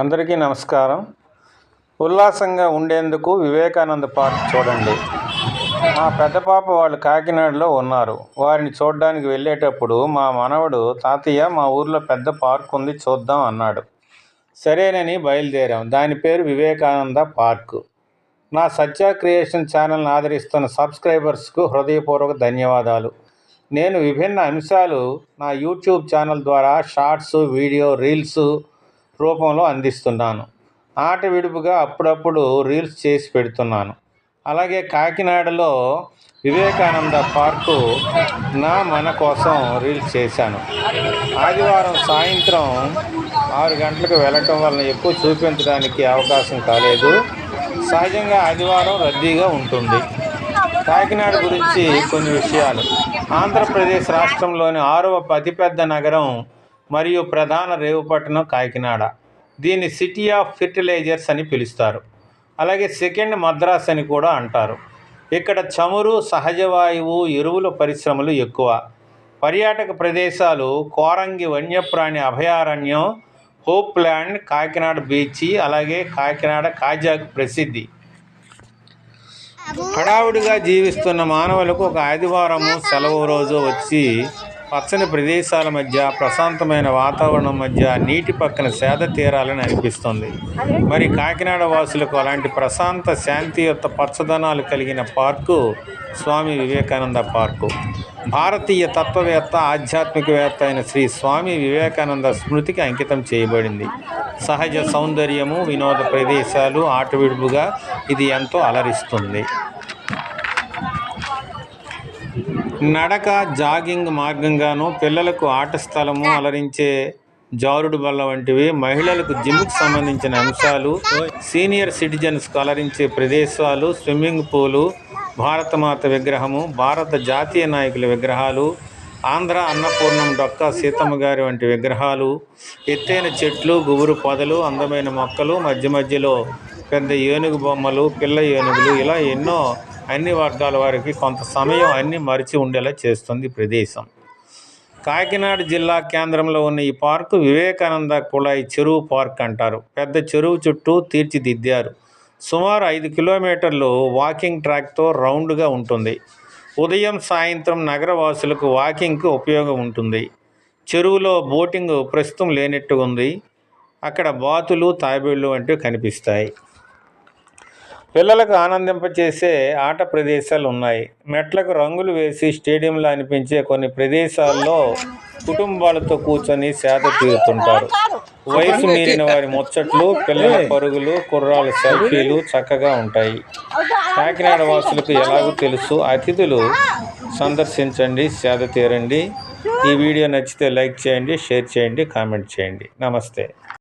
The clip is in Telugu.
అందరికీ నమస్కారం. ఉల్లాసంగా ఉండేందుకు వివేకానంద పార్క్ చూడండి. మా పెద్ద పాప వాళ్ళు కాకినాడలో ఉన్నారు. వారిని చూడడానికి వెళ్ళేటప్పుడు మా మనవడు తాతయ్య మా ఊర్లో పెద్ద పార్క్ ఉంది చూద్దాం అన్నాడు. సరేనని బయలుదేరాం. దాని పేరు వివేకానంద పార్క్. నా సత్య క్రియేషన్ ఛానల్ని ఆదరిస్తున్న సబ్స్క్రైబర్స్కు హృదయపూర్వక ధన్యవాదాలు. నేను విభిన్న అంశాలు నా యూట్యూబ్ ఛానల్ ద్వారా షార్ట్స్, వీడియో, రీల్స్ రూపంలో అందిస్తున్నాను. ఆట విడుపుగా అప్పుడప్పుడు రీల్స్ చేసి పెడుతున్నాను. అలాగే కాకినాడలో వివేకానంద పార్కు మన కోసం రీల్స్ చేశాను. ఆదివారం సాయంత్రం 6 గంటలకు వెళ్ళటం వలన ఎక్కువ చూపించడానికి అవకాశం కాలేదు. సహజంగా ఆదివారం రద్దీగా ఉంటుంది. కాకినాడ గురించి కొన్ని విషయాలు. ఆంధ్రప్రదేశ్ రాష్ట్రంలోని 6వ అతిపెద్ద నగరం మరియు ప్రధాన రేవు పట్టణం కాకినాడ. దీన్ని సిటీ ఆఫ్ ఫెర్టిలైజర్స్ అని పిలుస్తారు. అలాగే సెకండ్ మద్రాస్ అని కూడా అంటారు. ఇక్కడ చమురు, సహజ వాయువు, ఎరువుల పరిశ్రమలు ఎక్కువ. పర్యాటక ప్రదేశాలు కోరంగి వన్యప్రాణి అభయారణ్యం, హోప్ ల్యాండ్, కాకినాడ బీచ్, అలాగే కాకినాడ కాజాకు ప్రసిద్ధి. హడావుడిగా జీవిస్తున్న మానవులకు ఒక ఆదివారము సెలవు రోజు వచ్చి పచ్చని ప్రదేశాల మధ్య, ప్రశాంతమైన వాతావరణం మధ్య, నీటి పక్కన సేద తీరాలని అనిపిస్తుంది. మరి కాకినాడ వాసులకు అలాంటి ప్రశాంత, శాంతియుత పచ్చదనాలు కలిగిన పార్కు స్వామి వివేకానంద పార్కు. భారతీయ తత్వవేత్త, ఆధ్యాత్మికవేత్త అయిన శ్రీ స్వామి వివేకానంద స్మృతికి అంకితం చేయబడింది. సహజ సౌందర్యము, వినోద ప్రదేశాలు, ఆట విడుపుగా ఇది ఎంతో అలరిస్తుంది. నడక, జాగింగ్ మార్గంగాను, పిల్లలకు ఆట స్థలము, అలరించే జారుడు బల్ల వంటివి, మహిళలకు జిమ్కి సంబంధించిన అంశాలు, సీనియర్ సిటిజన్స్కు అలరించే ప్రదేశాలు, స్విమ్మింగ్ పూలు, భారతమాత విగ్రహము, భారత జాతీయ నాయకుల విగ్రహాలు, ఆంధ్ర అన్నపూర్ణం డొక్కా సీతమ్మ గారి వంటి విగ్రహాలు, ఎత్తైన చెట్లు, గుబురు పొదలు, అందమైన మొక్కలు, మధ్య మధ్యలో పెద్ద ఏనుగు బొమ్మలు, పిల్ల ఏనుగులు, ఇలా ఎన్నో అన్ని వర్గాల వారికి కొంత సమయం అన్ని మరిచి ఉండేలా చేస్తుంది ప్రదేశం. కాకినాడ జిల్లా కేంద్రంలో ఉన్న ఈ పార్కు వివేకానంద కుళాయి చెరువు పార్క్ అంటారు. పెద్ద చెరువు చుట్టూ తీర్చిదిద్దారు. సుమారు 5 కిలోమీటర్లు వాకింగ్ ట్రాక్తో రౌండ్గా ఉంటుంది. ఉదయం, సాయంత్రం నగరవాసులకు వాకింగ్కి ఉపయోగం ఉంటుంది. చెరువులో బోటింగ్ ప్రస్తుతం లేనట్టు ఉంది. అక్కడ బాతులు, తాబేళ్లు వంటివి కనిపిస్తాయి. పిల్లలకు ఆనందింపచేసే ఆట ప్రదేశాలు ఉన్నాయి. మెట్లకు రంగులు వేసి స్టేడియంలో అనిపించే కొన్ని ప్రదేశాల్లో కుటుంబాలతో కూర్చొని సేద తీరుతుంటారు. వయసు మీరిన వారి ముచ్చట్లు, పిల్లల పరుగులు, కుర్రాళ్ళ సెల్ఫీలు చక్కగా ఉంటాయి. కాకినాడ వాసులకు ఎలాగో తెలుసు. అతిథులు సందర్శించండి, సేద తీరండి. ఈ వీడియో నచ్చితే లైక్ చేయండి, షేర్ చేయండి, కామెంట్ చేయండి. నమస్తే.